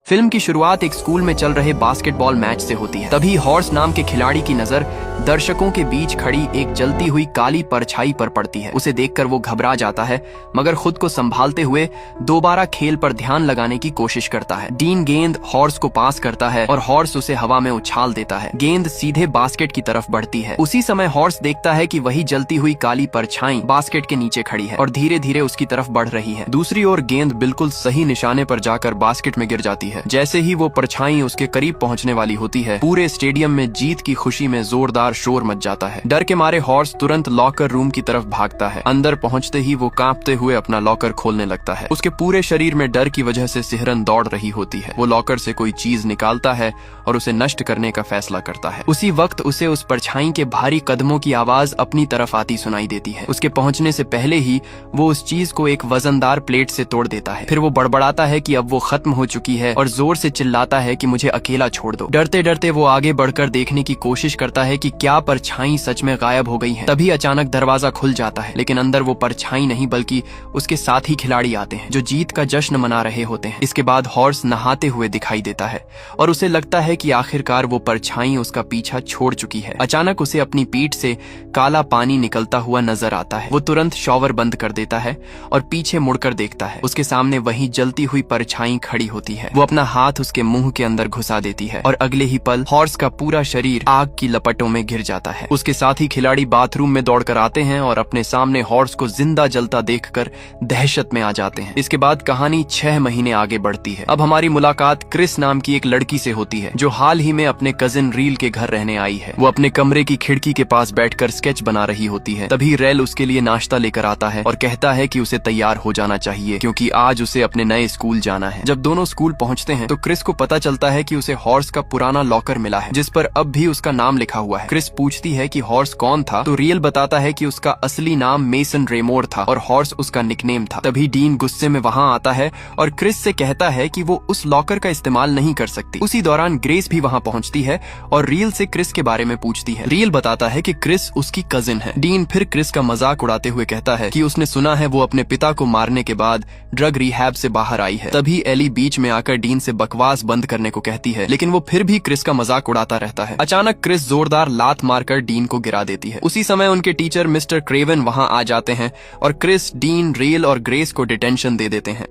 Film की शुरुआत एक स्कूल में चल रहे बास्केटबॉल मैच से होती है। तभी हॉर्स नाम के खिलाड़ी की नजर दर्शकों के बीच खड़ी एक जलती हुई काली परछाई पर पड़ती है। उसे देखकर वो घबरा जाता है, मगर खुद को संभालते हुए दोबारा खेल पर ध्यान लगाने की कोशिश करता है। डीन गेंद हॉर्स को पास करता है और हॉर्स उसे हवा में उछाल देता है। गेंद सीधे बास्केट की तरफ बढ़ती है। उसी समय हॉर्स देखता है कि वही जलती हुई काली परछाई बास्केट के नीचे खड़ी है और धीरे धीरे उसकी तरफ बढ़ रही है। दूसरी ओर गेंद बिल्कुल सही निशाने पर जाकर बास्केट में गिर जाती है। जैसे ही वो परछाई उसके करीब पहुंचने वाली होती है, पूरे स्टेडियम में जीत की खुशी में जोरदार शोर मच जाता है। डर के मारे हॉर्स तुरंत लॉकर रूम की तरफ भागता है। अंदर पहुंचते ही वो कांपते हुए अपना लॉकर खोलने लगता है। उसके पूरे शरीर में डर की वजह से सिहरन दौड़ रही होती है। वो लॉकर से कोई चीज निकालता है और उसे नष्ट करने का फैसला करता है। उसी वक्त उसे उस परछाई के भारी कदमों की आवाज अपनी तरफ आती सुनाई देती है। उसके पहुंचने से पहले ही वो उस चीज को एक वजनदार प्लेट से तोड़ देता है। फिर वो बड़बड़ाता है कि अब वो खत्म हो चुकी है और जोर से चिल्लाता है कि मुझे अकेला छोड़ दो। डरते डरते वो आगे बढ़कर देखने की कोशिश करता है कि क्या परछाई सच में गायब हो गई है। तभी अचानक दरवाजा खुल जाता है, लेकिन अंदर वो परछाई नहीं बल्कि उसके साथी खिलाड़ी आते हैं जो जीत का जश्न मना रहे होते हैं। इसके बाद हॉर्स नहाते हुए दिखाई देता है और उसे लगता है कि आखिरकार वो परछाई उसका पीछा छोड़ चुकी है। अचानक उसे अपनी पीठ से काला पानी निकलता हुआ नजर आता है। वो तुरंत शॉवर बंद कर देता है और पीछे मुड़कर देखता है। उसके सामने वही जलती हुई परछाई खड़ी होती है। वो अपना हाथ उसके मुंह के अंदर घुसा देती है और अगले ही पल हॉर्स का पूरा शरीर आग की लपटों में घिर जाता है। उसके साथी खिलाड़ी बाथरूम में दौड़कर आते हैं और अपने सामने हॉर्स को जिंदा जलता देखकर दहशत में आ जाते हैं। इसके बाद कहानी 6 महीने आगे बढ़ती है। अब हमारी मुलाकात क्रिस नाम की एक लड़की से होती है जो हाल ही में अपने कजिन रील के घर रहने आई है। वो अपने कमरे की खिड़की के पास बैठकर स्केच बना रही होती है। तभी रेल उसके लिए नाश्ता लेकर आता है और कहता है कि उसे तैयार हो जाना चाहिए क्योंकि आज उसे अपने नए स्कूल जाना है। जब दोनों स्कूल पहुंचते हैं तो क्रिस को पता चलता है कि उसे हॉर्स का पुराना लॉकर मिला है जिस पर अब भी उसका नाम लिखा हुआ है। क्रिस पूछती है कि हॉर्स कौन था, तो रियल बताता है कि उसका असली नाम मेसन रेमोर था और हॉर्स उसका निकनेम था। तभी डीन गुस्से में वहां आता है और क्रिस से कहता है कि वो उस लॉकर का इस्तेमाल नहीं कर सकती। उसी दौरान ग्रेस भी वहां पहुंचती है और रियल से क्रिस के बारे में पूछती है। रियल बताता है कि क्रिस उसकी कजिन है। डीन फिर क्रिस का मजाक उड़ाते हुए कहता है कि उसने सुना है वो अपने पिता को मारने के बाद ड्रग रिहैब से बाहर आई है। तभी एली बीच में आकर डीन से बकवास बंद करने को कहती है, लेकिन वो फिर भी क्रिस का मजाक उड़ाता रहता है। अचानक क्रिस जोरदार लात मारकर डीन को गिरा देती है। उसी समय उनके टीचर मिस्टर क्रेवन वहां आ जाते हैं और क्रिस, डीन, रेल और ग्रेस को डिटेंशन दे देते हैं।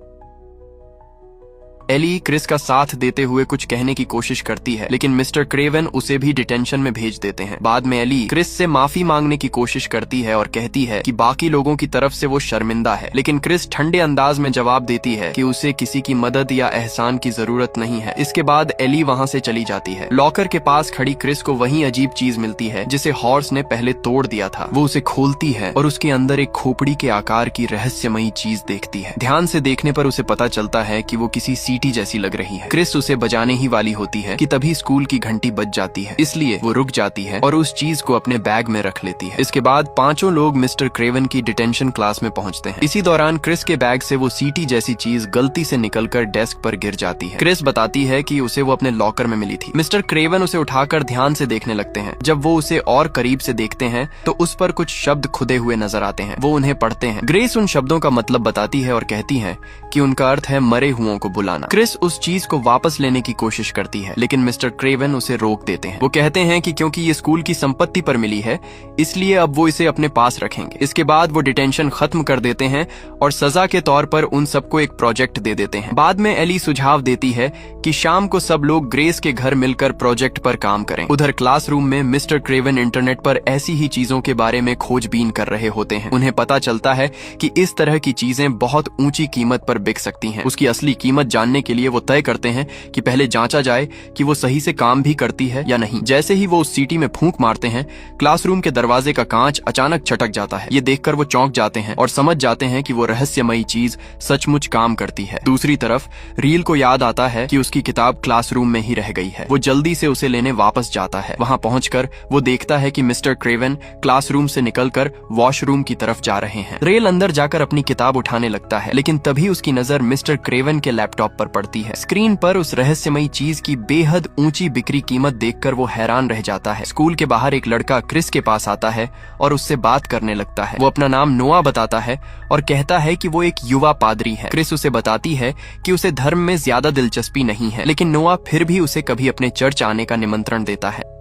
एली क्रिस का साथ देते हुए कुछ कहने की कोशिश करती है, लेकिन मिस्टर क्रेवन उसे भी डिटेंशन में भेज देते हैं। बाद में एली क्रिस से माफी मांगने की कोशिश करती है और कहती है कि बाकी लोगों की तरफ से वो शर्मिंदा है, लेकिन क्रिस ठंडे अंदाज में जवाब देती है कि उसे किसी की मदद या एहसान की जरूरत नहीं है। इसके बाद एली वहां से चली जाती है। लॉकर के पास खड़ी क्रिस को वही अजीब चीज मिलती है जिसे हॉर्स ने पहले तोड़ दिया था। वो उसे खोलती है और उसके अंदर एक खोपड़ी के आकार की रहस्यमयी चीज देखती है। ध्यान से देखने पर उसे पता चलता है कि वो किसी सीटी जैसी लग रही है। क्रिस उसे बजाने ही वाली होती है कि तभी स्कूल की घंटी बज जाती है, इसलिए वो रुक जाती है और उस चीज को अपने बैग में रख लेती है। इसके बाद पांचों लोग मिस्टर क्रेवन की डिटेंशन क्लास में पहुंचते हैं। इसी दौरान क्रिस के बैग से वो सीटी जैसी चीज गलती से निकलकर डेस्क पर गिर जाती है। क्रिस बताती है कि उसे वो अपने लॉकर में मिली थी। मिस्टर क्रेवन उसे उठाकर ध्यान से देखने लगते हैं। जब वो उसे और करीब से देखते हैं तो उस पर कुछ शब्द खुदे हुए नजर आते हैं। वो उन्हें पढ़ते हैं। ग्रेस उन शब्दों का मतलब बताती है और कहती है कि उनका अर्थ है मरे हुओं को बुलाना। क्रिस उस चीज को वापस लेने की कोशिश करती है, लेकिन मिस्टर क्रेवन उसे रोक देते हैं। वो कहते हैं कि क्योंकि ये स्कूल की संपत्ति पर मिली है, इसलिए अब वो इसे अपने पास रखेंगे। इसके बाद वो डिटेंशन खत्म कर देते हैं और सजा के तौर पर उन सबको एक प्रोजेक्ट दे देते हैं। बाद में एली सुझाव देती है कि शाम को सब लोग ग्रेस के घर मिलकर प्रोजेक्ट पर काम करें। उधर क्लासरूम में मिस्टर क्रेवन इंटरनेट पर ऐसी ही चीजों के बारे में खोजबीन कर रहे होते हैं। उन्हें पता चलता है कि इस तरह की चीजें बहुत ऊंची कीमत पर बिक सकती हैं। उसकी असली कीमत जानने के लिए वो तय करते हैं कि पहले जांचा जाए कि वो सही से काम भी करती है या नहीं। जैसे ही वो उस सीटी में फूंक मारते हैं, क्लासरूम के दरवाजे का कांच अचानक छटक जाता है। ये देखकर वो चौंक जाते हैं और समझ जाते हैं कि वो रहस्यमयी चीज सचमुच काम करती है। दूसरी तरफ रील को याद आता है कि उसकी किताब क्लासरूम में ही रह गई है। वो जल्दी से उसे लेने वापस जाता है। वहां पहुंचकर वो देखता है कि मिस्टर क्रेवन क्लासरूम से निकलकर वॉशरूम की तरफ जा रहे हैं। रेल अंदर जाकर अपनी किताब उठाने लगता है, लेकिन तभी उसकी नजर मिस्टर क्रेवन के लैपटॉप पर पर पड़ती है। स्क्रीन पर उस रहस्यमयी चीज की बेहद ऊंची बिक्री कीमत देखकर वो हैरान रह जाता है। स्कूल के बाहर एक लड़का क्रिस के पास आता है और उससे बात करने लगता है। वो अपना नाम नोआ बताता है और कहता है कि वो एक युवा पादरी है। क्रिस उसे बताती है कि उसे धर्म में ज्यादा दिलचस्पी नहीं है, लेकिन नोआ फिर भी उसे कभी अपने चर्च आने का निमंत्रण देता है।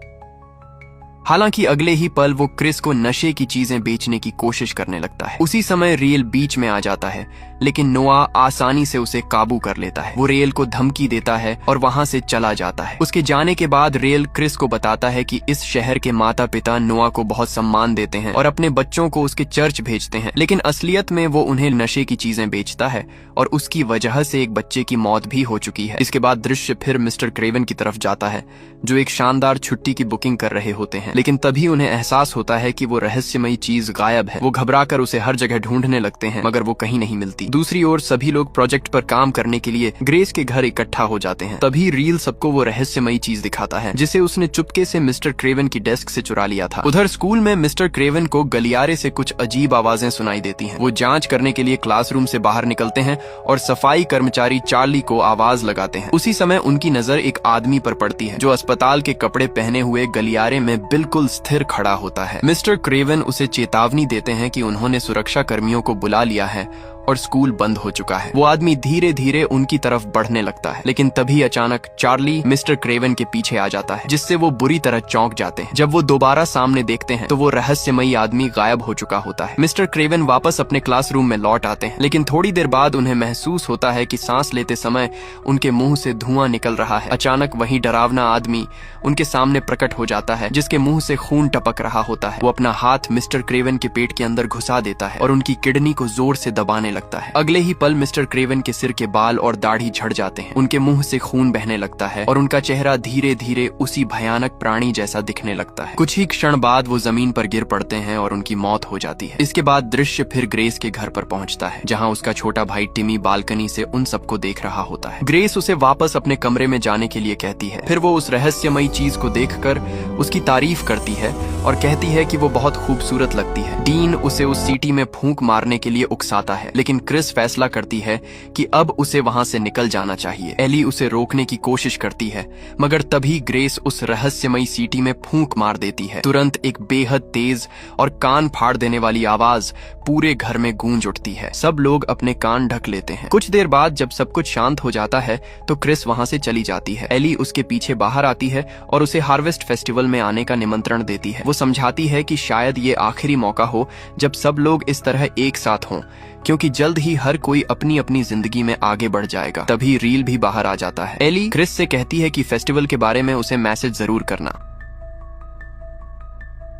हालांकि अगले ही पल वो क्रिस को नशे की चीजें बेचने की कोशिश करने लगता है। उसी समय रेल बीच में आ जाता है, लेकिन नोआ आसानी से उसे काबू कर लेता है। वो रेल को धमकी देता है और वहां से चला जाता है। उसके जाने के बाद रेल क्रिस को बताता है कि इस शहर के माता पिता नोआ को बहुत सम्मान देते हैं और अपने बच्चों को उसके चर्च भेजते हैं, लेकिन असलियत में वो उन्हें नशे की चीजें बेचता है और उसकी वजह से एक बच्चे की मौत भी हो चुकी है। इसके बाद दृश्य फिर मिस्टर क्रेवन की तरफ जाता है, जो एक शानदार छुट्टी की बुकिंग कर रहे होते हैं, लेकिन तभी उन्हें एहसास होता है कि वो रहस्यमयी चीज गायब है। वो घबराकर उसे हर जगह ढूंढने लगते हैं, मगर वो कहीं नहीं मिलती। दूसरी ओर सभी लोग प्रोजेक्ट पर काम करने के लिए ग्रेस के घर इकट्ठा हो जाते हैं। तभी रील सबको वो रहस्यमयी चीज दिखाता है, जिसे उसने चुपके से मिस्टर क्रेवन की डेस्क से चुरा लिया था। उधर स्कूल में मिस्टर क्रेवन को गलियारे से कुछ अजीब आवाजें सुनाई देती हैं। वो जांच करने के लिए क्लासरूम से बाहर निकलते हैं और सफाई कर्मचारी चार्ली को आवाज लगाते हैं। उसी समय उनकी नजर एक आदमी पर पड़ती है, जो अस्पताल के कपड़े पहने हुए गलियारे में बिल्कुल स्थिर खड़ा होता है। मिस्टर क्रेवन उसे चेतावनी देते हैं कि उन्होंने सुरक्षा कर्मियों को बुला लिया है और स्कूल बंद हो चुका है। वो आदमी धीरे धीरे उनकी तरफ बढ़ने लगता है, लेकिन तभी अचानक चार्ली मिस्टर क्रेवन के पीछे आ जाता है, जिससे वो बुरी तरह चौंक जाते हैं। जब वो दोबारा सामने देखते हैं तो वो रहस्यमयी आदमी गायब हो चुका होता है। मिस्टर क्रेवन वापस अपने क्लासरूम में लौट आते हैं, लेकिन थोड़ी देर बाद उन्हें महसूस होता है कि सांस लेते समय उनके मुंह से धुआं निकल रहा है। अचानक वही डरावना आदमी उनके सामने प्रकट हो जाता है, जिसके मुंह से खून टपक रहा होता है। वो अपना हाथ मिस्टर क्रेवन के पेट के अंदर घुसा देता है और उनकी किडनी को जोर से दबाने लगता है। अगले ही पल मिस्टर क्रेवन के सिर के बाल और दाढ़ी झड़ जाते हैं। उनके मुंह से खून बहने लगता है और उनका चेहरा धीरे धीरे उसी भयानक प्राणी जैसा दिखने लगता है। कुछ ही क्षण बाद वो जमीन पर गिर पड़ते हैं और उनकी मौत हो जाती है। इसके बाद दृश्य फिर ग्रेस के घर पर पहुंचता है, जहां उसका छोटा भाई टिमी बालकनी से उन सबको देख रहा होता है। ग्रेस उसे वापस अपने कमरे में जाने के लिए कहती है। फिर वो उस रहस्यमयी चीज को देखकर उसकी तारीफ करती है और कहती है कि वो बहुत खूबसूरत लगती है। डीन उसे उस सीटी में फूंक मारने के लिए उकसाता है, लेकिन क्रिस फैसला करती है कि अब उसे वहां से निकल जाना चाहिए। एली उसे रोकने की कोशिश करती है, मगर तभी ग्रेस उस रहस्यमयी सीटी में फूंक मार देती है। तुरंत एक बेहद तेज और कान फाड़ देने वाली आवाज पूरे घर में गूंज उठती है। सब लोग अपने कान ढक लेते हैं। कुछ देर बाद जब सब कुछ शांत हो जाता है तो क्रिस वहां से चली जाती है। एली उसके पीछे बाहर आती है और उसे हार्वेस्ट फेस्टिवल में आने का निमंत्रण देती है। वो समझाती है कि शायद ये आखिरी मौका हो जब सब लोग इस तरह एक साथ हों, क्योंकि जल्द ही हर कोई अपनी अपनी जिंदगी में आगे बढ़ जाएगा। तभी रील भी बाहर आ जाता है। एली क्रिस से कहती है कि फेस्टिवल के बारे में उसे मैसेज जरूर करना।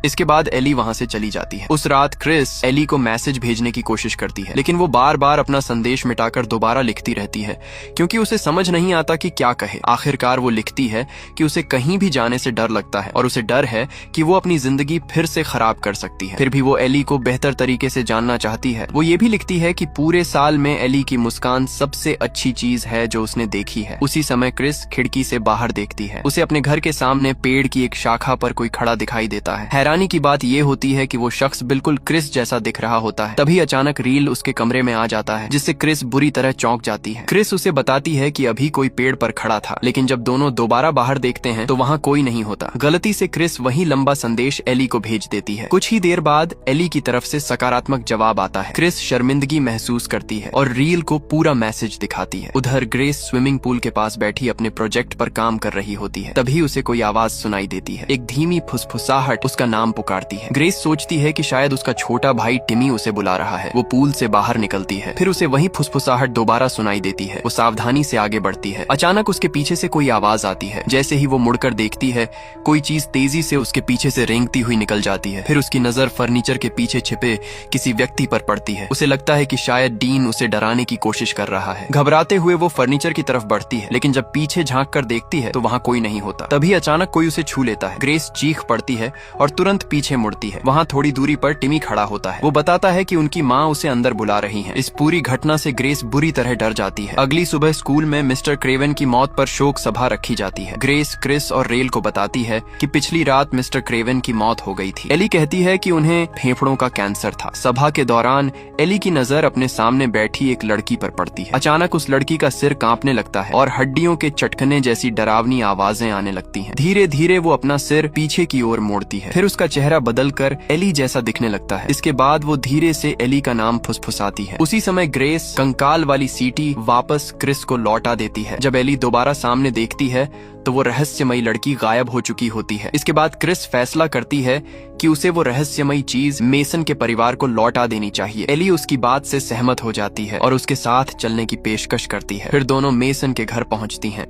इसके बाद एली वहां से चली जाती है। उस रात क्रिस एली को मैसेज भेजने की कोशिश करती है, लेकिन वो बार बार अपना संदेश मिटाकर दोबारा लिखती रहती है, क्योंकि उसे समझ नहीं आता कि क्या कहे। आखिरकार वो लिखती है कि उसे कहीं भी जाने से डर लगता है और उसे डर है कि वो अपनी जिंदगी फिर से खराब कर सकती है। फिर भी वो एली को बेहतर तरीके से जानना चाहती है। वो ये भी लिखती है कि पूरे साल में एली की मुस्कान सबसे अच्छी चीज है जो उसने देखी है। उसी समय क्रिस खिड़की से बाहर देखती है। उसे अपने घर के सामने पेड़ की एक शाखा पर कोई खड़ा दिखाई देता है। हैरानी की बात यह होती है कि वो शख्स बिल्कुल क्रिस जैसा दिख रहा होता है। तभी अचानक रील उसके कमरे में आ जाता है, जिससे क्रिस बुरी तरह चौंक जाती है। क्रिस उसे बताती है कि अभी कोई पेड़ पर खड़ा था, लेकिन जब दोनों दोबारा बाहर देखते हैं तो वहाँ कोई नहीं होता। गलती से क्रिस वही लंबा संदेश एली को भेज देती है। कुछ ही देर बाद एली की तरफ से सकारात्मक जवाब आता है। क्रिस शर्मिंदगी महसूस करती है और रील को पूरा मैसेज दिखाती है। उधर ग्रेस स्विमिंग पूल के पास बैठी अपने प्रोजेक्ट पर काम कर रही होती है। तभी उसे कोई आवाज सुनाई देती है। एक धीमी फुसफुसाहट उसका नाम पुकारती है। ग्रेस सोचती है कि शायद उसका छोटा भाई टिमी उसे बुला रहा है। वो पूल से बाहर निकलती है। फिर उसे वही फुसफुसाहट दोबारा सुनाई देती है। वो सावधानी से आगे बढ़ती है। अचानक उसके पीछे से कोई आवाज आती है। जैसे ही वो मुड़कर देखती है, कोई चीज तेजी से उसके पीछे से रेंगती हुई निकल जाती है। फिर उसकी नजर फर्नीचर के पीछे छिपे किसी व्यक्ति पर पड़ती है। उसे लगता है कि शायद डीन उसे डराने की कोशिश कर रहा है। घबराते हुए वो फर्नीचर की तरफ बढ़ती है, लेकिन जब पीछे झांक कर देखती है तो वहाँ कोई नहीं होता। तभी अचानक कोई उसे छू लेता है। ग्रेस चीख पड़ती है और तुरंत तुरंत पीछे मुड़ती है। वहाँ थोड़ी दूरी पर टिमी खड़ा होता है। वो बताता है कि उनकी माँ उसे अंदर बुला रही है। इस पूरी घटना से ग्रेस बुरी तरह डर जाती है। अगली सुबह स्कूल में मिस्टर क्रेवन की मौत पर शोक सभा रखी जाती है। ग्रेस क्रिस और रेल को बताती है कि पिछली रात मिस्टर क्रेवन की मौत हो गई थी। एली कहती है कि उन्हें फेफड़ों का कैंसर था। सभा के दौरान एली की नजर अपने सामने बैठी एक लड़की पर पड़ती है। अचानक उस लड़की का सिर कांपने लगता है और हड्डियों के चटकने जैसी डरावनी आवाजें आने लगती हैं। धीरे धीरे वो अपना सिर पीछे की ओर मोड़ती है। फिर उसका चेहरा बदलकर एली जैसा दिखने लगता है। इसके बाद वो धीरे से एली का नाम फुसफुसाती है। उसी समय ग्रेस कंकाल वाली सीटी वापस क्रिस को लौटा देती है। जब एली दोबारा सामने देखती है तो वो रहस्यमयी लड़की गायब हो चुकी होती है। इसके बाद क्रिस फैसला करती है कि उसे वो रहस्यमयी चीज मेसन के परिवार को लौटा देनी चाहिए। एली उसकी बात से सहमत हो जाती है और उसके साथ चलने की पेशकश करती है। फिर दोनों मेसन के घर पहुंचती हैं।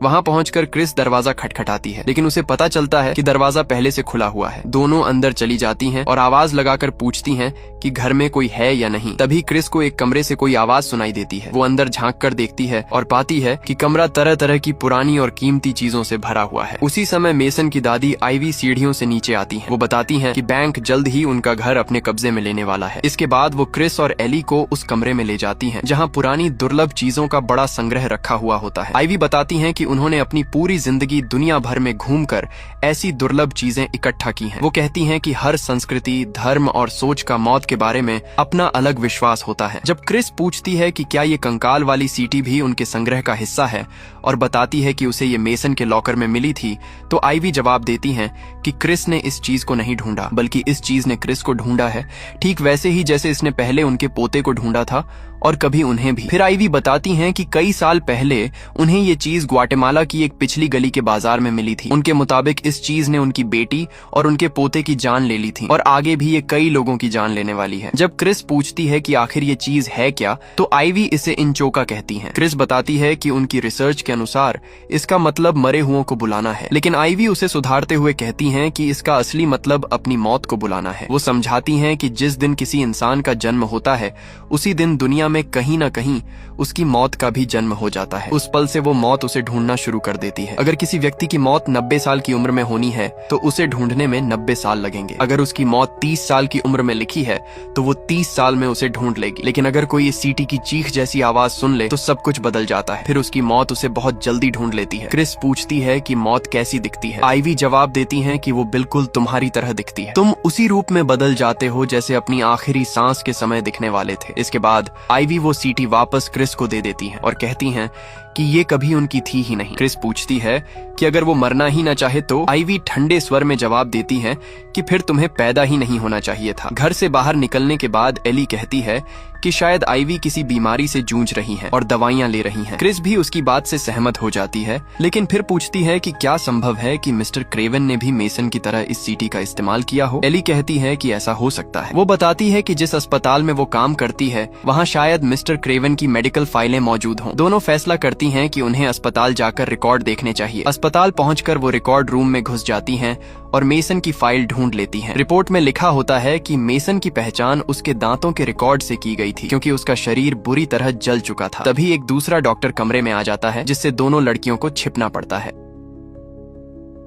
वहां पहुंचकर क्रिस दरवाजा खटखटाती है, लेकिन उसे पता चलता है कि दरवाजा पहले से खुला हुआ है। दोनों अंदर चली जाती हैं और आवाज लगाकर पूछती हैं कि घर में कोई है या नहीं। तभी क्रिस को एक कमरे से कोई आवाज सुनाई देती है। वो अंदर झांक कर देखती है और पाती है कि कमरा तरह तरह की पुरानी और कीमती चीजों से भरा हुआ है। उसी समय मेसन की दादी आईवी सीढ़ियों से नीचे आती है। वो बताती है कि बैंक जल्द ही उनका घर अपने कब्जे में लेने वाला है। इसके बाद वो क्रिस और एली को उस कमरे में ले जाती है जहाँ पुरानी दुर्लभ चीजों का बड़ा संग्रह रखा हुआ होता है। आईवी बताती है कि उन्होंने अपनी पूरी जिंदगी दुनिया भर में घूमकर ऐसी दुर्लभ चीजें इकट्ठा की हैं। वो कहती हैं कि हर संस्कृति, धर्म और सोच का मौत के बारे में अपना अलग विश्वास होता है। जब क्रिस पूछती है कि क्या ये कंकाल वाली सीटी भी उनके संग्रह का हिस्सा है और बताती है कि उसे ये मेसन के लॉकर में मिली थी, तो आईवी जवाब देती हैं कि क्रिस ने इस चीज को नहीं ढूंढा, बल्कि इस चीज ने क्रिस को ढूंढा है, ठीक वैसे ही जैसे इसने पहले उनके पोते को ढूंढा था और कभी उन्हें भी। फिर आईवी बताती हैं कि कई साल पहले उन्हें ये चीज ग्वाटेमाला की एक पिछली गली के बाजार में मिली थी। उनके मुताबिक इस चीज ने उनकी बेटी और उनके पोते की जान ले ली थी और आगे भी ये कई लोगों की जान लेने वाली है। जब क्रिस पूछती है कि आखिर ये चीज है क्या, तो आईवी इसे इंचोका कहती हैं। क्रिस बताती है कि उनकी रिसर्च के अनुसार इसका मतलब मरे हुओं को बुलाना है, लेकिन आईवी उसे सुधारते हुए कहती हैं कि इसका असली मतलब अपनी मौत को बुलाना है। वो समझाती हैं कि जिस दिन किसी इंसान का जन्म होता है उसी दिन दुनिया में कहीं न कहीं उसकी मौत का भी जन्म हो जाता है। उस पल से वो मौत उसे ढूंढना शुरू कर देती है। अगर किसी व्यक्ति की मौत 90 साल की उम्र में होनी है तो उसे ढूंढने में 90 साल लगेंगे। अगर उसकी मौत 30 साल की उम्र में लिखी है तो वो 30 साल में उसे ढूंढ लेगी। लेकिन अगर कोई इस सीटी की चीख जैसी आवाज सुन ले तो सब कुछ बदल जाता है। फिर उसकी मौत उसे बहुत जल्दी ढूंढ लेती है। क्रिस पूछती है कि मौत कैसी दिखती है। आईवी जवाब देती है कि वो बिल्कुल तुम्हारी तरह दिखती है। तुम उसी रूप में बदल जाते हो जैसे अपनी आखिरी सांस के समय दिखने वाले थे। इसके बाद आईवी वो सीटी वापस क्रिस को दे देती है और कहती हैं कि ये कभी उनकी थी ही नहीं। क्रिस पूछती है कि अगर वो मरना ही ना चाहे तो आईवी ठंडे स्वर में जवाब देती है कि फिर तुम्हें पैदा ही नहीं होना चाहिए था। घर से बाहर निकलने के बाद एली कहती है कि शायद आईवी किसी बीमारी से जूझ रही है और दवाइयां ले रही हैं। क्रिस भी उसकी बात से सहमत हो जाती है, लेकिन फिर पूछती है कि क्या संभव है कि मिस्टर क्रेवन ने भी मेसन की तरह इस सीटी का इस्तेमाल किया हो। एली कहती है कि ऐसा हो सकता है। वो बताती है कि जिस अस्पताल में वो काम करती है वहाँ शायद मिस्टर क्रेवन की मेडिकल फाइलें मौजूद हों। दोनों फैसला करती हैं कि उन्हें अस्पताल जाकर रिकॉर्ड देखने चाहिए। अस्पताल पहुंचकर वो रिकॉर्ड रूम में घुस जाती हैं और मेसन की फाइल ढूंढ लेती हैं। रिपोर्ट में लिखा होता है कि मेसन की पहचान उसके दांतों के रिकॉर्ड से की गई थी, क्योंकि उसका शरीर बुरी तरह जल चुका था। तभी एक दूसरा डॉक्टर कमरे में आ जाता है, जिससे दोनों लड़कियों को छिपना पड़ता है।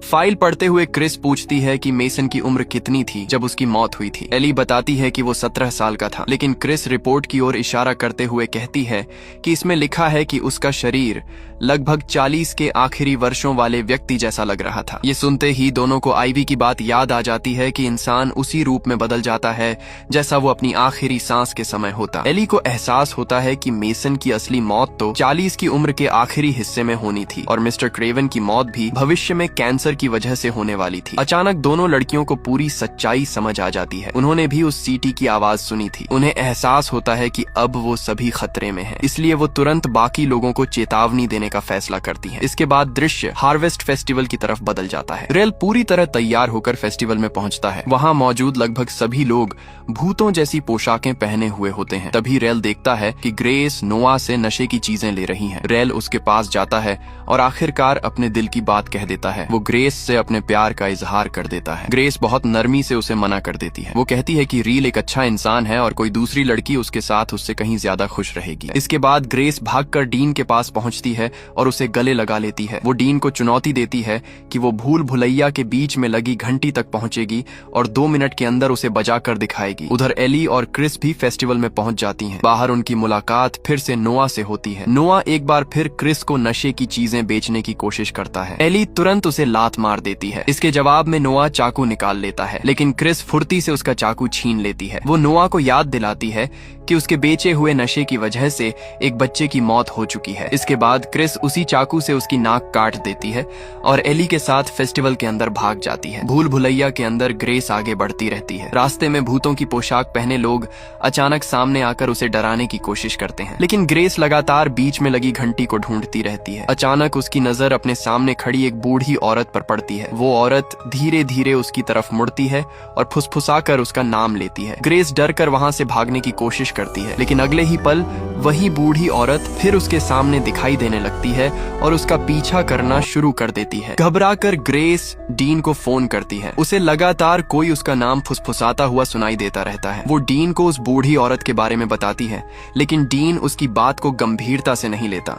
फाइल पढ़ते हुए क्रिस पूछती है कि मेसन की उम्र कितनी थी जब उसकी मौत हुई थी। एली बताती है कि वो 17 साल का था, लेकिन क्रिस रिपोर्ट की ओर इशारा करते हुए कहती है कि इसमें लिखा है कि उसका शरीर लगभग 40 के आखिरी वर्षों वाले व्यक्ति जैसा लग रहा था। ये सुनते ही दोनों को आईवी की बात याद आ जाती है कि इंसान उसी रूप में बदल जाता है जैसा वो अपनी आखिरी सांस के समय होता। एली को एहसास होता है कि मेसन की असली मौत तो 40 की उम्र के आखिरी हिस्से में होनी थी और मिस्टर क्रेवन की मौत भी भविष्य में कैंसर की वजह से होने वाली थी। अचानक दोनों लड़कियों को पूरी सच्चाई समझ आ जाती है। उन्होंने भी उस सीटी की आवाज सुनी थी। उन्हें एहसास होता है कि अब वो सभी खतरे में हैं। इसलिए वो तुरंत बाकी लोगों को चेतावनी देने का फैसला करती हैं। इसके बाद दृश्य हार्वेस्ट फेस्टिवल की तरफ बदल जाता है। रेल पूरी तरह तैयार होकर फेस्टिवल में पहुंचता है। वहां मौजूद लगभग सभी लोग भूतों जैसी पोशाकें पहने हुए होते हैं। तभी रेल देखता है कि ग्रेस नोआ से नशे की चीजें ले रही है। रेल उसके पास जाता है और आखिरकार अपने दिल की बात कह देता है। वो ग्रेस ग्रेस से अपने प्यार का इजहार कर देता है। ग्रेस बहुत नरमी से उसे मना कर देती है। वो कहती है कि रील एक अच्छा इंसान है और कोई दूसरी लड़की उसके साथ उससे कहीं ज्यादा खुश रहेगी। इसके बाद ग्रेस भागकर डीन के पास पहुंचती है और उसे गले लगा लेती है। वो डीन को चुनौती देती है कि वो भूल भुलैया के बीच में लगी घंटी तक पहुंचेगी और 2 मिनट के अंदर उसे बजाकर दिखाएगी। उधर एली और क्रिस भी फेस्टिवल में पहुंच जाती हैं। बाहर उनकी मुलाकात फिर से नोआ से होती है। नोआ एक बार फिर क्रिस को नशे की चीजें बेचने की कोशिश करता है। एली तुरंत उसे लात मार देती है। इसके जवाब में नोआ चाकू निकाल लेता है, लेकिन क्रिस फुर्ती से उसका चाकू छीन लेती है। वो नोआ को याद दिलाती है कि उसके बेचे हुए नशे की वजह से एक बच्चे की मौत हो चुकी है। इसके बाद क्रिस उसी चाकू से उसकी नाक काट देती है और एली के साथ फेस्टिवल के अंदर भाग जाती है। भूल भुलैया के अंदर ग्रेस आगे बढ़ती रहती है। रास्ते में भूतों की पोशाक पहने लोग अचानक सामने आकर उसे डराने की कोशिश करते हैं, लेकिन ग्रेस लगातार बीच में लगी घंटी को ढूंढती रहती है। अचानक उसकी नजर अपने सामने खड़ी एक बूढ़ी औरत पर पड़ती है। वो औरत धीरे धीरे उसकी तरफ मुड़ती है और फुसफुसाकर उसका नाम लेती है। ग्रेस डर कर वहां से भागने की कोशिश करती है, लेकिन अगले ही पल वही बूढ़ी औरत फिर उसके सामने दिखाई देने लगती है और उसका पीछा करना शुरू कर देती है। घबराकर ग्रेस डीन को फोन करती है। उसे लगातार कोई उसका नाम फुसफुसाता हुआ सुनाई देता रहता है। वो डीन को उस बूढ़ी औरत के बारे में बताती है, लेकिन डीन उसकी बात को गंभीरता से नहीं लेता।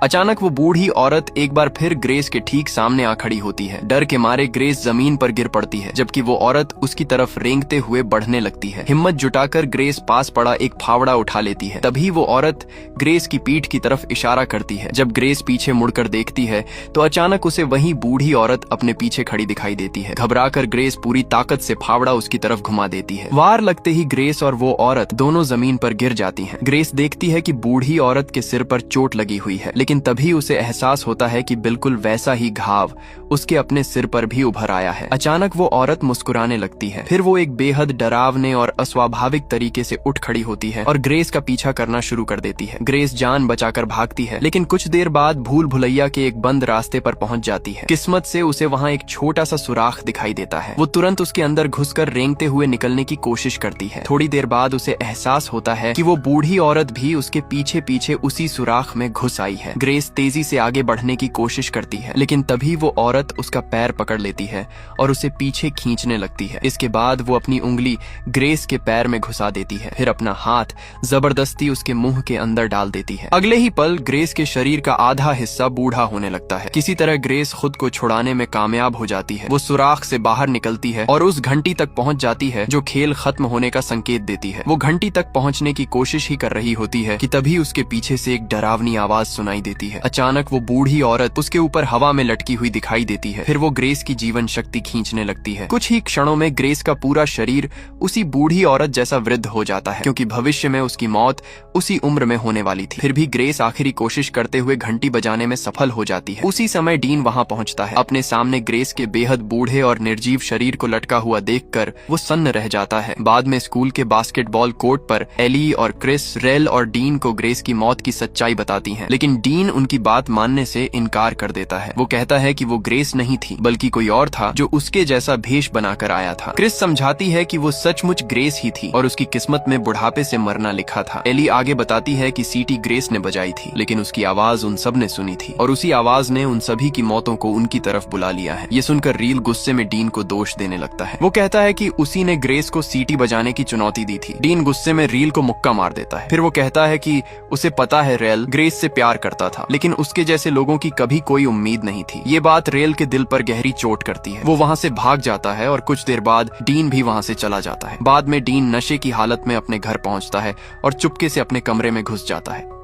अचानक वो बूढ़ी औरत एक बार फिर ग्रेस के ठीक सामने आ खड़ी होती है। डर के मारे ग्रेस जमीन पर गिर पड़ती है, जबकि वो औरत उसकी तरफ रेंगते हुए बढ़ने लगती है। हिम्मत जुटाकर ग्रेस पास पड़ा एक फावड़ा उठा लेती है। तभी वो औरत ग्रेस की पीठ की तरफ इशारा करती है। जब ग्रेस पीछे मुड़कर देखती है तो अचानक उसे वही बूढ़ी औरत अपने पीछे खड़ी दिखाई देती है। घबराकर ग्रेस पूरी ताकत से फावड़ा उसकी तरफ घुमा देती है। वार लगते ही ग्रेस और वो औरत दोनों जमीन पर गिर जाती हैं। ग्रेस देखती है कि बूढ़ी औरत के सिर पर चोट लगी हुई है, लेकिन तभी उसे एहसास होता है कि बिल्कुल वैसा ही घाव उसके अपने सिर पर भी उभर आया है। अचानक वो औरत मुस्कुराने लगती है। फिर वो एक बेहद डरावने और अस्वाभाविक तरीके से उठ खड़ी होती है और ग्रेस का पीछा करना शुरू कर देती है। ग्रेस जान बचाकर भागती है, लेकिन कुछ देर बाद भूल भुलैया के एक बंद रास्ते पर पहुंच जाती है। किस्मत से उसे वहां एक छोटा सा सुराख दिखाई देता है। वो तुरंत उसके अंदर घुसकर रेंगते हुए निकलने की कोशिश करती है। थोड़ी देर बाद उसे एहसास होता है कि वो बूढ़ी औरत भी उसके पीछे पीछे उसी सुराख में घुस आई है। ग्रेस तेजी से आगे बढ़ने की कोशिश करती है, लेकिन तभी वो औरत उसका पैर पकड़ लेती है और उसे पीछे खींचने लगती है। इसके बाद वो अपनी उंगली ग्रेस के पैर में घुसा देती है, फिर अपना हाथ जबरदस्ती उसके मुंह के अंदर डाल देती है। अगले ही पल ग्रेस के शरीर का आधा हिस्सा बूढ़ा होने लगता है। किसी तरह ग्रेस खुद को छुड़ाने में कामयाब हो जाती है। वो सुराख से बाहर निकलती है और उस घंटी तक पहुंच जाती है जो खेल खत्म होने का संकेत देती है। वो घंटी तक पहुंचने की कोशिश ही कर रही होती है कि तभी उसके पीछे से एक डरावनी आवाज सुनाई देती है। अचानक वो बूढ़ी औरत उसके ऊपर हवा में लटकी हुई दिखाई देती है। फिर वो ग्रेस की जीवन शक्ति खींचने लगती है। कुछ ही क्षणों में ग्रेस का पूरा शरीर उसी बूढ़ी औरत जैसा वृद्ध हो जाता है, क्योंकि भविष्य में उसकी मौत उसी उम्र में होने वाली थी। फिर भी ग्रेस आखिरी कोशिश करते हुए घंटी बजाने में सफल हो जाती है। उसी समय डीन वहां पहुंचता है। अपने सामने ग्रेस के बेहद बूढ़े और निर्जीव शरीर को लटका हुआ देखकर वो सन्न रह जाता है। बाद में स्कूल के बास्केटबॉल कोर्ट पर एली और क्रिस, रेल और डीन को ग्रेस की मौत की सच्चाई बताती हैं, लेकिन डीन उनकी बात मानने से इनकार कर देता है। वो कहता है कि वो ग्रेस नहीं थी, बल्कि कोई और था जो उसके जैसा भेष बनाकर आया था। क्रिस समझाती है कि वो सचमुच ग्रेस ही थी और उसकी किस्मत में बुढ़ापे से मरना लिखा था। एली आगे बताती है कि सीटी ग्रेस ने बजाई थी, लेकिन उसकी आवाज उन सब ने सुनी थी और उसी आवाज ने उन सभी की मौतों को उनकी तरफ बुला लिया है। ये सुनकर रील गुस्से में डीन को दोष देने लगता है। वो कहता है कि उसी ने ग्रेस को सीटी बजाने की चुनौती दी थी। डीन गुस्से में रील को मुक्का मार देता है। फिर वो कहता है कि उसे पता है रेल ग्रेस से प्यार करता था, लेकिन उसके जैसे लोगों की कभी कोई उम्मीद नहीं थी। ये बात रेल के दिल पर गहरी चोट करती है। वो वहां से भाग जाता है और कुछ देर बाद डीन भी वहां से चला जाता है। बाद में डीन नशे की हालत में अपने घर पहुंचता है और चुपके से अपने कमरे में घुस जाता है।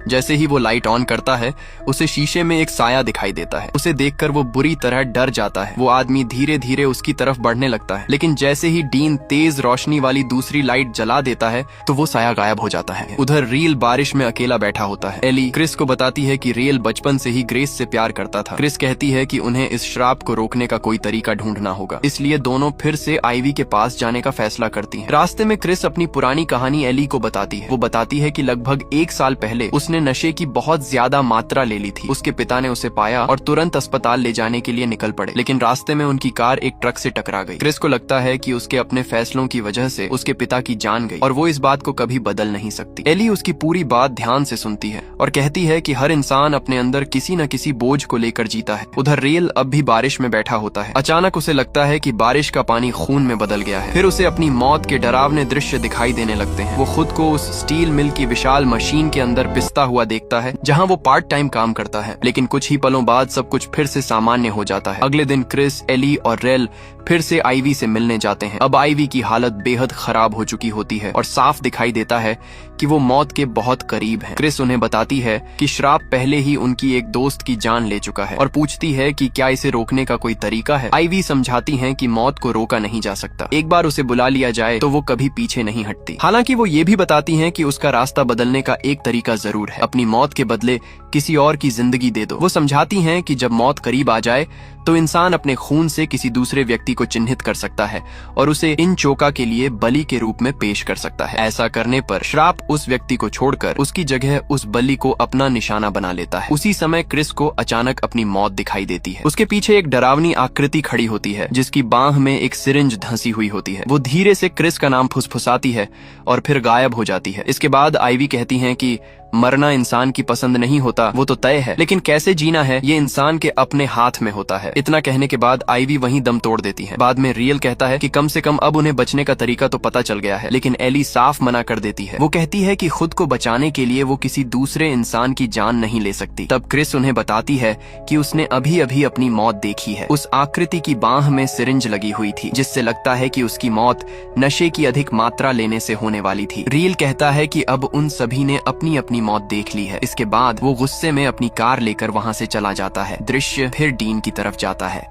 जैसे ही वो लाइट ऑन करता है, उसे शीशे में एक साया दिखाई देता है। उसे देखकर वो बुरी तरह डर जाता है। वो आदमी धीरे धीरे उसकी तरफ बढ़ने लगता है, लेकिन जैसे ही डीन तेज रोशनी वाली दूसरी लाइट जला देता है तो वो साया गायब हो जाता है। उधर रील बारिश में अकेला बैठा होता है। एली क्रिस को बताती है कि रेल बचपन से ही ग्रेस से प्यार करता था। क्रिस कहती है कि उन्हें इस श्राप को रोकने का कोई तरीका ढूंढना होगा, इसलिए दोनों फिर से आईवी के पास जाने का फैसला करती हैं। रास्ते में क्रिस अपनी पुरानी कहानी एली को बताती है। वो बताती है कि लगभग 1 साल पहले उसने उसने नशे की बहुत ज्यादा मात्रा ले ली थी। उसके पिता ने उसे पाया और तुरंत अस्पताल ले जाने के लिए निकल पड़े, लेकिन रास्ते में उनकी कार एक ट्रक से टकरा गई। क्रिस को लगता है कि उसके अपने फैसलों की वजह से उसके पिता की जान गई और वो इस बात को कभी बदल नहीं सकती। एली उसकी पूरी बात ध्यान से सुनती है और कहती है कि हर इंसान अपने अंदर किसी न किसी बोझ को लेकर जीता है। उधर रेल अब भी बारिश में बैठा होता है। अचानक उसे लगता है कि बारिश का पानी खून में बदल गया है। फिर उसे अपनी मौत के डरावने दृश्य दिखाई देने लगते हैं। वो खुद को उस स्टील मिल की विशाल मशीन के अंदर पिसता हुआ देखता है जहां वो पार्ट टाइम काम करता है, लेकिन कुछ ही पलों बाद सब कुछ फिर से सामान्य हो जाता है। अगले दिन क्रिस, एली और रेल फिर से आईवी से मिलने जाते हैं। अब आईवी की हालत बेहद खराब हो चुकी होती है और साफ दिखाई देता है कि वो मौत के बहुत करीब है। क्रिस उन्हें बताती है कि श्राप पहले ही उनकी एक दोस्त की जान ले चुका है और पूछती है कि क्या इसे रोकने का कोई तरीका है। आईवी समझाती है कि मौत को रोका नहीं जा सकता, एक बार उसे बुला लिया जाए तो वो कभी पीछे नहीं हटती। हालांकि वो ये भी बताती हैं कि उसका रास्ता बदलने का एक तरीका जरूर है, अपनी मौत के बदले किसी और की जिंदगी दे दो। वो समझाती हैं कि जब मौत करीब आ जाए तो इंसान अपने खून से किसी दूसरे व्यक्ति को चिन्हित कर सकता है और उसे इन चोका के लिए बलि के रूप में पेश कर सकता है। ऐसा करने पर श्राप उस व्यक्ति को छोड़कर उसकी जगह उस बलि को अपना निशाना बना लेता है। उसी समय क्रिस को अचानक अपनी मौत दिखाई देती है। उसके पीछे एक डरावनी आकृति खड़ी होती है जिसकी बांह में एक सिरिंज धंसी हुई होती है। वो धीरे से क्रिस का नाम फुसफुसाती है और फिर गायब हो जाती है। इसके बाद आईवी कहती हैं कि मरना इंसान की पसंद नहीं होता, वो तो तय है, लेकिन कैसे जीना है ये इंसान के अपने हाथ में होता है। इतना कहने के बाद आईवी वहीं दम तोड़ देती है। बाद में रियल कहता है कि कम से कम अब उन्हें बचने का तरीका तो पता चल गया है, लेकिन एली साफ मना कर देती है। वो कहती है कि खुद को बचाने के लिए वो किसी दूसरे इंसान की जान नहीं ले सकती। तब क्रिस उन्हें बताती है कि उसने अभी अभी अपनी मौत देखी है। उस आकृति की बांह में सिरिंज लगी हुई थी जिससे लगता है कि उसकी मौत नशे की अधिक मात्रा लेने से होने वाली थी। रियल कहता है कि अब उन सभी ने अपनी अपनी मौत देख ली है। इसके बाद वो गुस्से में अपनी कार लेकर वहां से चला जाता है। दृश्य फिर डीन की तरफ जाता है।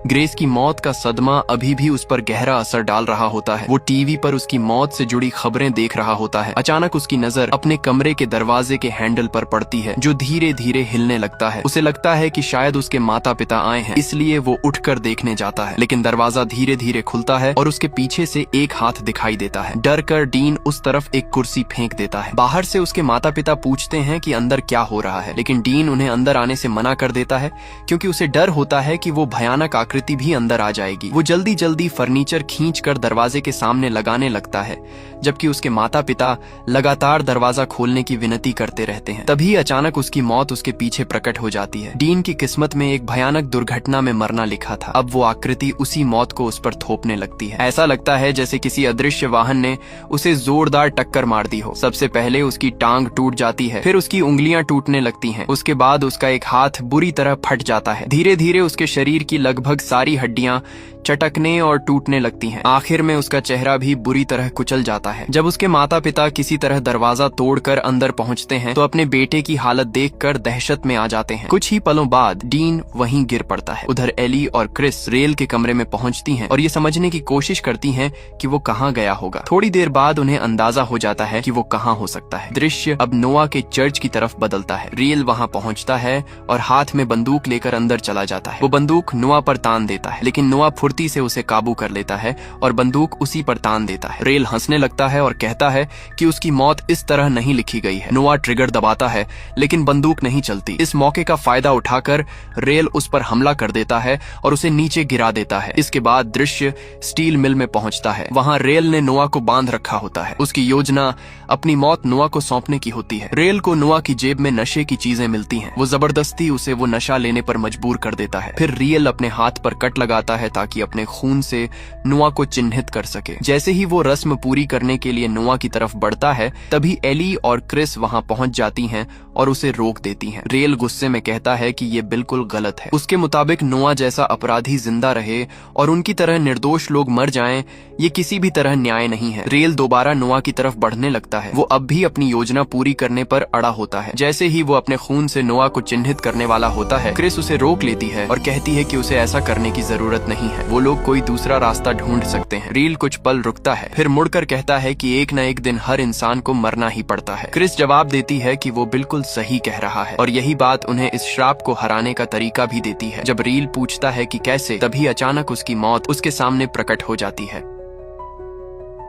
ग्रेस की मौत का सदमा अभी भी उस पर गहरा असर डाल रहा होता है। वो टीवी पर उसकी मौत से जुड़ी खबरें देख रहा होता है। अचानक उसकी नजर अपने कमरे के दरवाजे के हैंडल पर पड़ती है जो धीरे धीरे हिलने लगता है। उसे लगता है कि शायद उसके माता पिता आए हैं, इसलिए वो उठकर देखने जाता है, लेकिन दरवाजा धीरे धीरे खुलता है और उसके पीछे से एक हाथ दिखाई देता है। डर कर डीन उस तरफ एक कुर्सी फेंक देता है। बाहर से उसके माता पिता पूछते हैं कि अंदर क्या हो रहा है, लेकिन डीन उन्हें अंदर आने से मना कर देता है क्योंकि उसे डर होता है कि वो भयानक आकृति भी अंदर आ जाएगी। वो जल्दी जल्दी फर्नीचर खींचकर दरवाजे के सामने लगाने लगता है, जबकि उसके माता पिता लगातार दरवाजा खोलने की विनती करते रहते हैं। तभी अचानक उसकी मौत उसके पीछे प्रकट हो जाती है। डीन की किस्मत में एक भयानक दुर्घटना में मरना लिखा था। अब वो आकृति उसी मौत को उस पर थोपने लगती है। ऐसा लगता है जैसे किसी अदृश्य वाहन ने उसे जोरदार टक्कर मार दी हो। सबसे पहले उसकी टांग टूट जाती है, फिर उसकी उंगलियां टूटने लगती हैं। उसके बाद उसका एक हाथ बुरी तरह फट जाता है। धीरे धीरे उसके शरीर की लगभग सारी हड्डियां चटकने और टूटने लगती हैं। आखिर में उसका चेहरा भी बुरी तरह कुचल जाता है। जब उसके माता पिता किसी तरह दरवाजा तोड़कर अंदर पहुंचते हैं तो अपने बेटे की हालत देखकर दहशत में आ जाते हैं। कुछ ही पलों बाद डीन वहीं गिर पड़ता है। उधर एली और क्रिस रेल के कमरे में पहुंचती हैं और ये समझने की कोशिश करती हैं कि वो कहाँ गया होगा। थोड़ी देर बाद उन्हें अंदाजा हो जाता है कि वो कहाँ हो सकता है। दृश्य अब नोआ के चर्च की तरफ बदलता है। रेल वहाँ पहुँचता है और हाथ में बंदूक लेकर अंदर चला जाता है। वो बंदूक नोआ पर तान देता है, लेकिन नोआ फुर्ती से उसे काबू कर लेता है और बंदूक उसी पर तान देता है। रेल हंसने लगता है और कहता है कि उसकी मौत इस तरह नहीं लिखी गई है। नोआ ट्रिगर दबाता है लेकिन बंदूक नहीं चलती। इस मौके का फायदा उठाकर रेल उस पर हमला कर देता है और उसे नीचे गिरा देता है। इसके बाद दृश्य स्टील मिल में पहुंचता है। वहां रेल ने नोआ को बांध रखा होता है। उसकी योजना अपनी मौत नोआ को सौंपने की होती है। रेल को नोआ की जेब में नशे की चीजें मिलती हैं। वो जबरदस्ती उसे वो नशा लेने पर मजबूर कर देता है। फिर रियल अपने हाथ पर कट लगाता है ताकि अपने खून से नोआ को चिन्हित कर सके। जैसे ही वो रस्म पूरी करने के लिए नोआ की तरफ बढ़ता है तभी एली और क्रिस वहां पहुंच जाती हैं और उसे रोक देती हैं। रेल गुस्से में कहता है कि ये बिल्कुल गलत है। उसके मुताबिक नोआ जैसा अपराधी जिंदा रहे और उनकी तरह निर्दोष लोग मर जाएं, ये किसी भी तरह न्याय नहीं है। रेल दोबारा नोआ की तरफ बढ़ने लगता है। वो अब भी अपनी योजना पूरी करने पर अड़ा होता है। जैसे ही वो अपने खून से नोआ को चिन्हित करने वाला होता है, क्रिस उसे रोक लेती है और कहती है कि उसे ऐसा करने की जरूरत नहीं है। वो लोग कोई दूसरा रास्ता ढूंढ सकते हैं। रील कुछ पल रुकता है, फिर मुड़कर कहता है कि एक न एक दिन हर इंसान को मरना ही पड़ता है। क्रिस जवाब देती है कि वो बिल्कुल सही कह रहा है और यही बात उन्हें इस श्राप को हराने का तरीका भी देती है। जब रील पूछता है कि कैसे, तभी अचानक उसकी मौत उसके सामने प्रकट हो जाती है।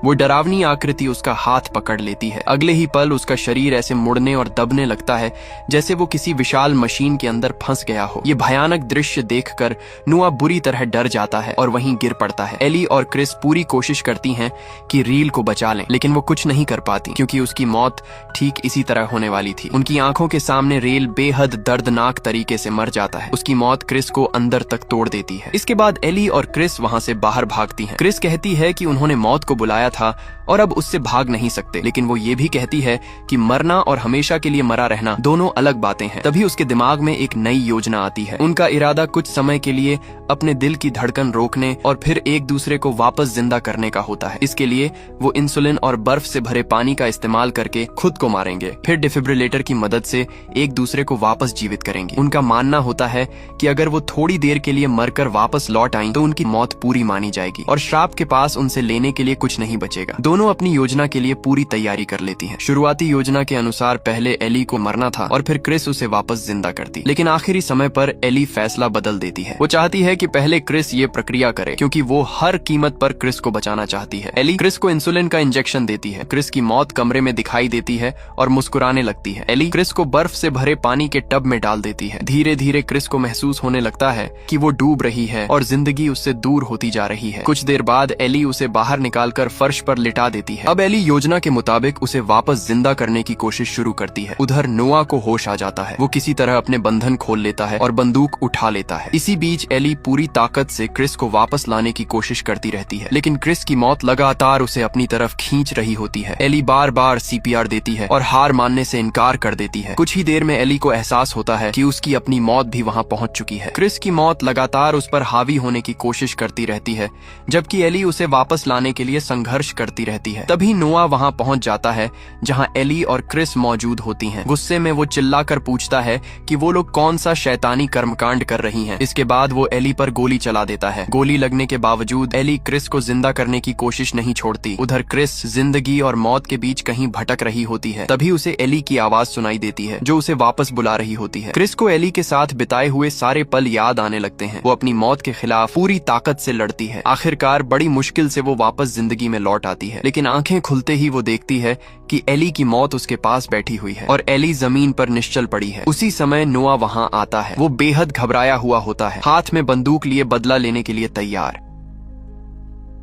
वो डरावनी आकृति उसका हाथ पकड़ लेती है। अगले ही पल उसका शरीर ऐसे मुड़ने और दबने लगता है जैसे वो किसी विशाल मशीन के अंदर फंस गया हो। ये भयानक दृश्य देखकर नोआ बुरी तरह डर जाता है और वहीं गिर पड़ता है। एली और क्रिस पूरी कोशिश करती हैं कि रील को बचा लें, लेकिन वो कुछ नहीं कर पाती क्योंकि उसकी मौत ठीक इसी तरह होने वाली थी। उनकी आंखों के सामने रेल बेहद दर्दनाक तरीके से मर जाता है। उसकी मौत क्रिस को अंदर तक तोड़ देती है। इसके बाद एली और क्रिस वहां से बाहर भागती हैं। क्रिस कहती है कि उन्होंने मौत को बुलाया था और अब उससे भाग नहीं सकते, लेकिन वो ये भी कहती है कि मरना और हमेशा के लिए मरा रहना दोनों अलग बातें हैं। तभी उसके दिमाग में एक नई योजना आती है। उनका इरादा कुछ समय के लिए अपने दिल की धड़कन रोकने और फिर एक दूसरे को वापस जिंदा करने का होता है। इसके लिए वो इंसुलिन और बर्फ से भरे पानी का इस्तेमाल करके खुद को मारेंगे, फिर डिफिब्रिलेटर की मदद से एक दूसरे को वापस जीवित करेंगे। उनका मानना होता है कि अगर वो थोड़ी देर के लिए मरकर वापस लौट आई तो उनकी मौत पूरी मानी जाएगी और श्राप के पास उनसे लेने के लिए कुछ नहीं बचेगा। दोनों अपनी योजना के लिए पूरी तैयारी कर लेती हैं। शुरुआती योजना के अनुसार पहले एली को मरना था और फिर क्रिस उसे वापस जिंदा करती, लेकिन आखिरी समय पर एली फैसला बदल देती है। वो चाहती है कि पहले क्रिस ये प्रक्रिया करे क्योंकि वो हर कीमत पर क्रिस को बचाना चाहती है। एली क्रिस को इंसुलिन का इंजेक्शन देती है। क्रिस की मौत कमरे में दिखाई देती है और मुस्कुराने लगती है। एली क्रिस को बर्फ से भरे पानी के टब में डाल देती है। धीरे धीरे क्रिस को महसूस होने लगता है कि वो डूब रही है और जिंदगी उससे दूर होती जा रही है। कुछ देर बाद एली उसे बाहर निकालकर फर्श पर लिटा देती है। अब एली योजना के मुताबिक उसे वापस जिंदा करने की कोशिश शुरू करती है। उधर नोआ को होश आ जाता है। वो किसी तरह अपने बंधन खोल लेता है और बंदूक उठा लेता है। इसी बीच एली पूरी ताकत से क्रिस को वापस लाने की कोशिश करती रहती है, लेकिन क्रिस की मौत लगातार उसे अपनी तरफ खींच रही होती है। एली बार बार सीपीआर देती है और हार मानने से इनकार कर देती है। कुछ ही देर में एली को एहसास होता है कि उसकी अपनी मौत भी वहां पहुंच चुकी है। क्रिस की मौत लगातार उस पर हावी होने की कोशिश करती रहती है, जबकि एली उसे वापस लाने के लिए संघर्ष करती रहती है। तभी नोआ वहां पहुंच जाता है जहां एली और क्रिस मौजूद होती हैं। गुस्से में वो चिल्लाकर पूछता है कि वो लोग कौन सा शैतानी कर्मकांड कर रही हैं। इसके बाद वो एली पर गोली चला देता है। गोली लगने के बावजूद एली क्रिस को जिंदा करने की कोशिश नहीं छोड़ती। उधर क्रिस जिंदगी और मौत के बीच कहीं भटक रही होती है। तभी उसे एली की आवाज सुनाई देती है जो उसे वापस बुला रही होती है। क्रिस को एली के साथ बिताए हुए सारे पल याद आने लगते हैं। वो अपनी मौत के खिलाफ पूरी ताकत से लड़ती है। आखिरकार बड़ी मुश्किल से वो वापस जिंदगी में लौट आती है, लेकिन आंखें खुलते ही वो देखती है कि एली की मौत उसके पास बैठी हुई है और एली जमीन पर निश्चल पड़ी है। उसी समय नोआ वहां आता है। वो बेहद घबराया हुआ होता है, हाथ में बंदूक लिए बदला लेने के लिए तैयार।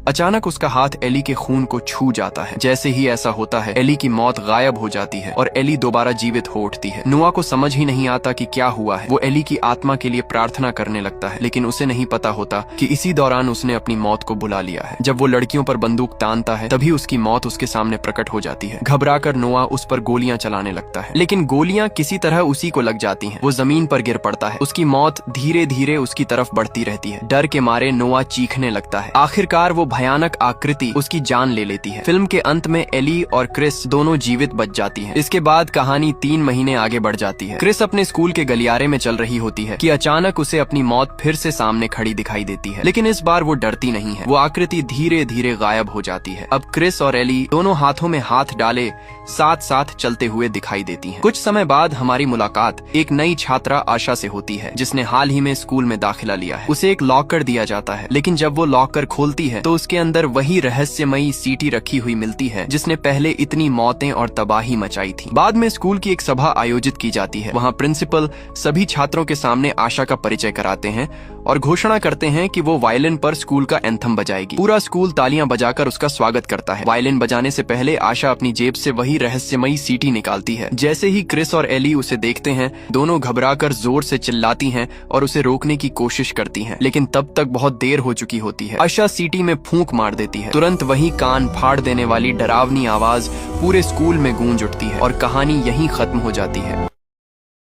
अचानक उसका हाथ एली के खून को छू जाता है। जैसे ही ऐसा होता है एली की मौत गायब हो जाती है और एली दोबारा जीवित हो उठती है। नोआ को समझ ही नहीं आता कि क्या हुआ है। वो एली की आत्मा के लिए प्रार्थना करने लगता है, लेकिन उसे नहीं पता होता कि इसी दौरान उसने अपनी मौत को बुला लिया है। जब वो लड़कियों पर बंदूक तानता है तभी उसकी मौत उसके सामने प्रकट हो जाती है। घबराकर नोआ उस पर गोलियां चलाने लगता है, लेकिन गोलियां किसी तरह उसी को लग जाती हैं। वो जमीन पर गिर पड़ता है। उसकी मौत धीरे धीरे उसकी तरफ बढ़ती रहती है। डर के मारे नोआ चीखने लगता है। आखिरकार वो भयानक आकृति उसकी जान ले लेती है। फिल्म के अंत में एली और क्रिस दोनों जीवित बच जाती हैं। इसके बाद कहानी 3 महीने आगे बढ़ जाती है। क्रिस अपने स्कूल के गलियारे में चल रही होती है कि अचानक उसे अपनी मौत फिर से सामने खड़ी दिखाई देती है, लेकिन इस बार वो डरती नहीं है। वो आकृति धीरे धीरे गायब हो जाती है। अब क्रिस और एली दोनों हाथों में हाथ डाले साथ साथ चलते हुए दिखाई देती हैं। कुछ समय बाद हमारी मुलाकात एक नई छात्रा आशा से होती है जिसने हाल ही में स्कूल में दाखिला लिया है। उसे एक लॉकर दिया जाता है, लेकिन जब वो लॉकर खोलती है तो उसके अंदर वही रहस्यमयी सीटी रखी हुई मिलती है जिसने पहले इतनी मौतें और तबाही मचाई थी। बाद में स्कूल की एक सभा आयोजित की जाती है। वहाँ प्रिंसिपल सभी छात्रों के सामने आशा का परिचय कराते हैं और घोषणा करते हैं कि वो वायलिन पर स्कूल का एंथम बजाएगी। पूरा स्कूल तालियां बजाकर उसका स्वागत करता है। वायलिन बजाने से पहले आशा अपनी जेब से वही रहस्यमयी सीटी निकालती है। जैसे ही क्रिस और एली उसे देखते हैं दोनों घबराकर जोर से चिल्लाती हैं और उसे रोकने की कोशिश करती हैं, लेकिन तब तक बहुत देर हो चुकी होती है। आशा सीटी में फूंक मार देती है। तुरंत वही कान फाड़ देने वाली डरावनी आवाज पूरे स्कूल में गूंज उठती है और कहानी यहीं खत्म हो जाती है।